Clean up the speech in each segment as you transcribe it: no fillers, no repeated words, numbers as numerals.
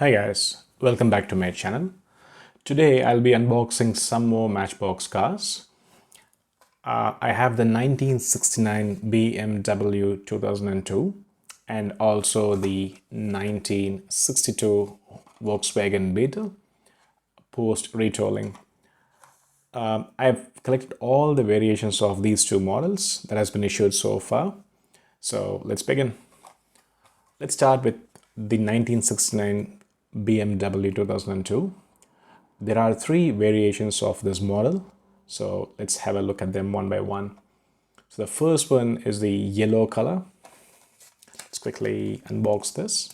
Hi guys, welcome back to my channel. Today I'll be unboxing some more Matchbox cars. I have the 1969 BMW 2002 and also the 1962 Volkswagen Beetle post retooling. I've collected all the variations of these two models that has been issued so far. So let's begin. Let's start with the 1969 BMW 2002. There are three variations of this model, so let's have a look at them one by one. So the first one is the yellow color. Let's quickly unbox this.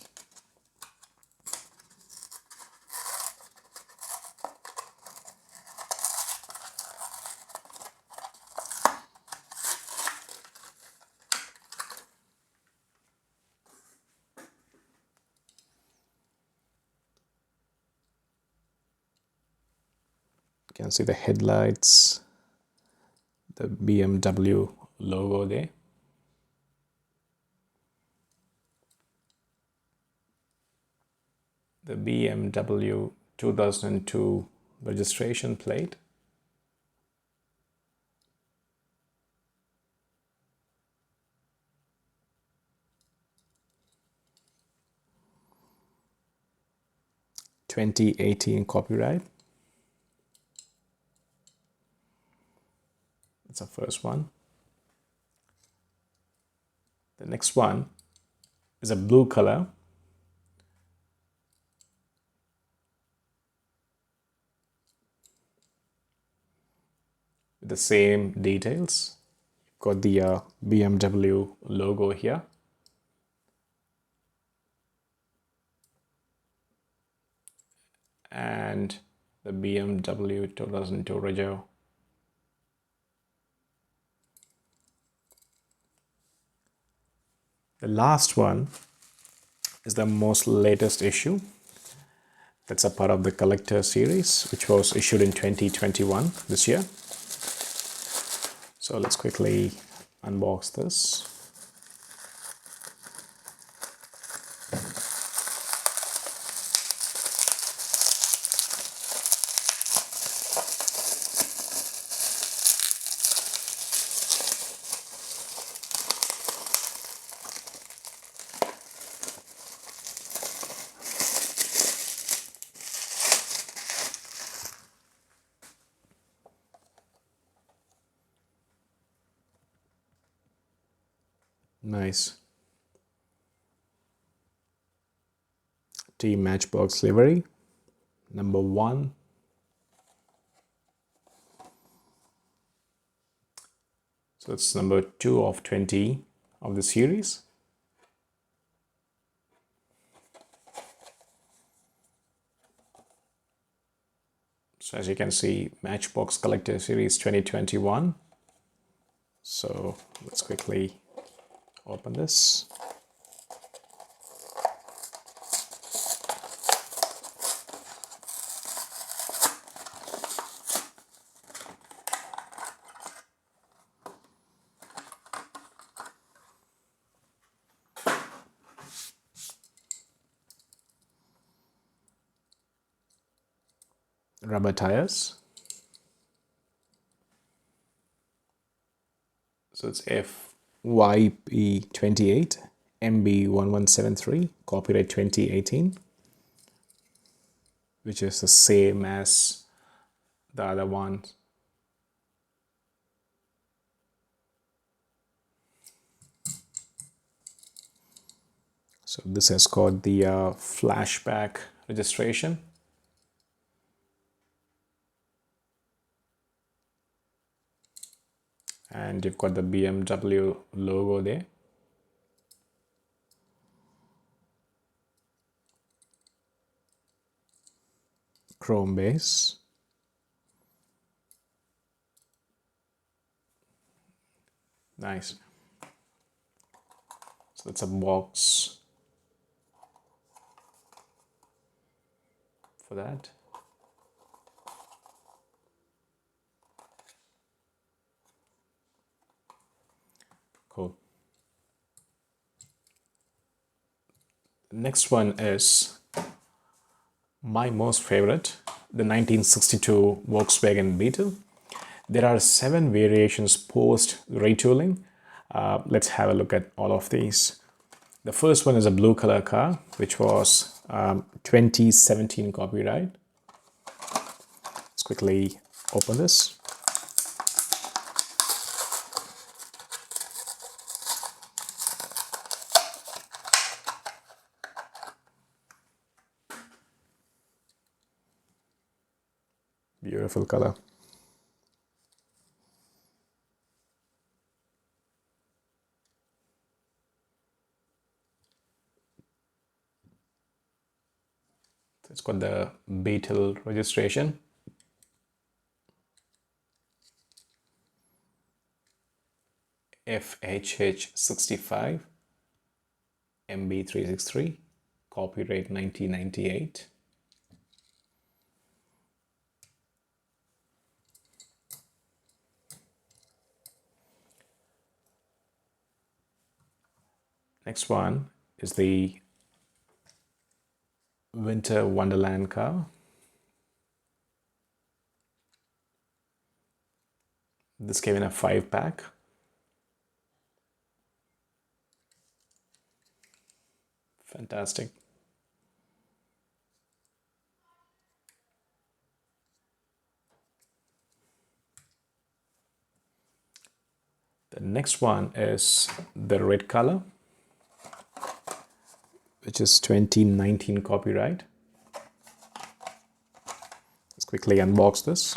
You can see the headlights, the BMW logo there. The BMW 2002 registration plate. (2018) copyright. That's the first one. The next one is a blue color. With the same details. Got the BMW logo here. And the BMW 2002 Rego. The last one is the most latest issue. That's a part of the collector series, which was issued in 2021 this year. So let's quickly unbox this. Nice. Team Matchbox livery, number 1. So it's number 2 of 20 of the series. So as you can see, Matchbox Collector Series 2021. So let's quickly open this. Rubber tires. So it's FYP28 MB1173, copyright 2018, which is the same as the other one. So this has got the flashback registration. And you've got the BMW logo there. Chrome base. Nice. So that's a box for that. Cool. Next one is My most favorite, the 1962 Volkswagen Beetle. There are 7 variations post retooling. Let's have a look at all of these. The first one is a blue color car, which was 2017 copyright. Let's quickly open this. Beautiful color. It's got the Beetle registration. FHH65 MB363, copyright 1998. Next one is the Winter Wonderland Car. This came in a 5-pack. Fantastic. The next one is the red color, which is 2019 copyright. Let's quickly unbox this.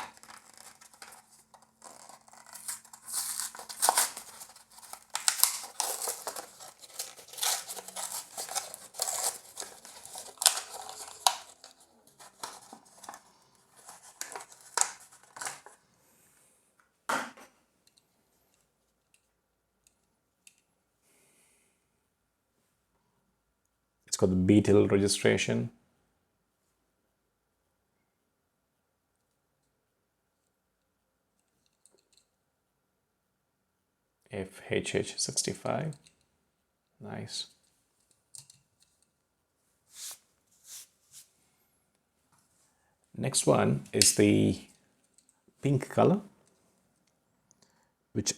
It's got the Beetle registration. FHH65. Nice. Next one is the pink color, which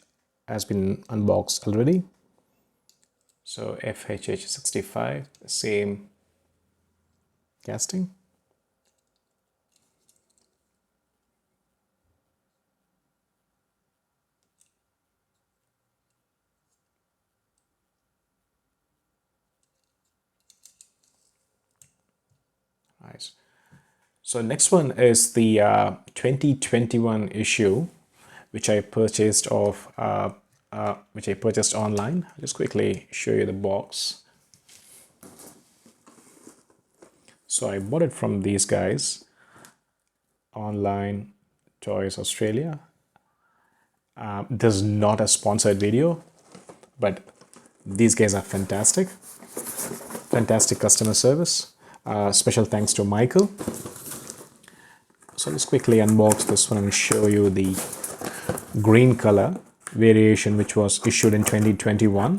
has been unboxed already. So FHH65, same casting. Nice. So next one is the 2021 issue, which I purchased online. I'll just quickly show you the box. So I bought it from these guys, Online Toys Australia. This is not a sponsored video, but these guys are fantastic. Fantastic customer service. Special thanks to Michael. So let's quickly unbox this one and show you the green color variation, which was issued in 2021.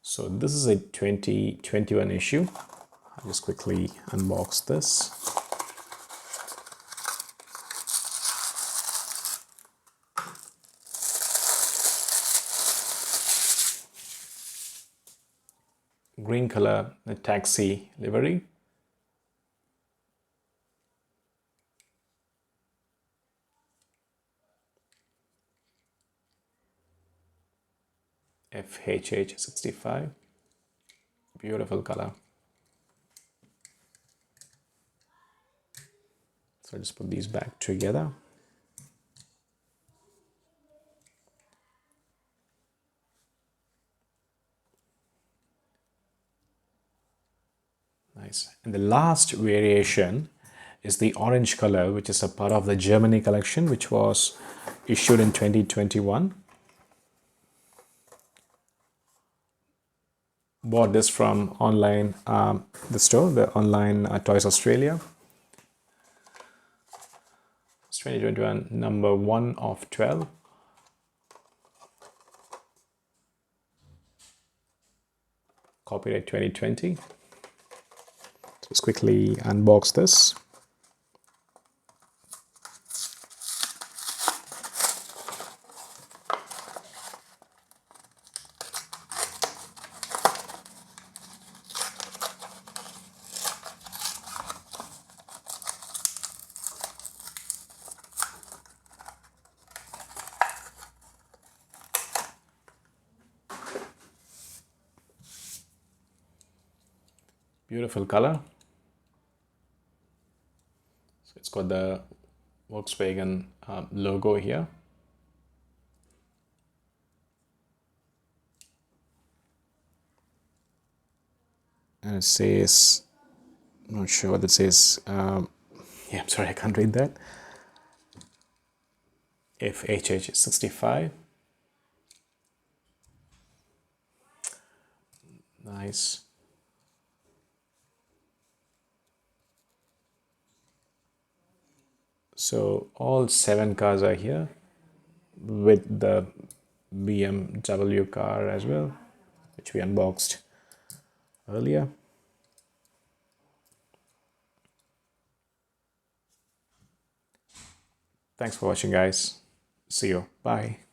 So this is a 2021 issue. I'll just quickly unbox this. Green color, the taxi livery. FHH65. Beautiful color. So I'll just put these back together. Nice. And the last variation is the orange color, which is a part of the Germany collection, which was issued in 2021. Bought this from online, the store, the online Toys Australia. It's 2021, number 1 of 12. Copyright 2020. Let's quickly unbox this. Beautiful color. So it's got the Volkswagen logo here. And it says, I'm not sure what it says. Yeah, I'm sorry, I can't read that. FHH65. Nice. So all 7 cars are here with the BMW car as well, which we unboxed earlier. Thanks for watching, guys. See you. Bye.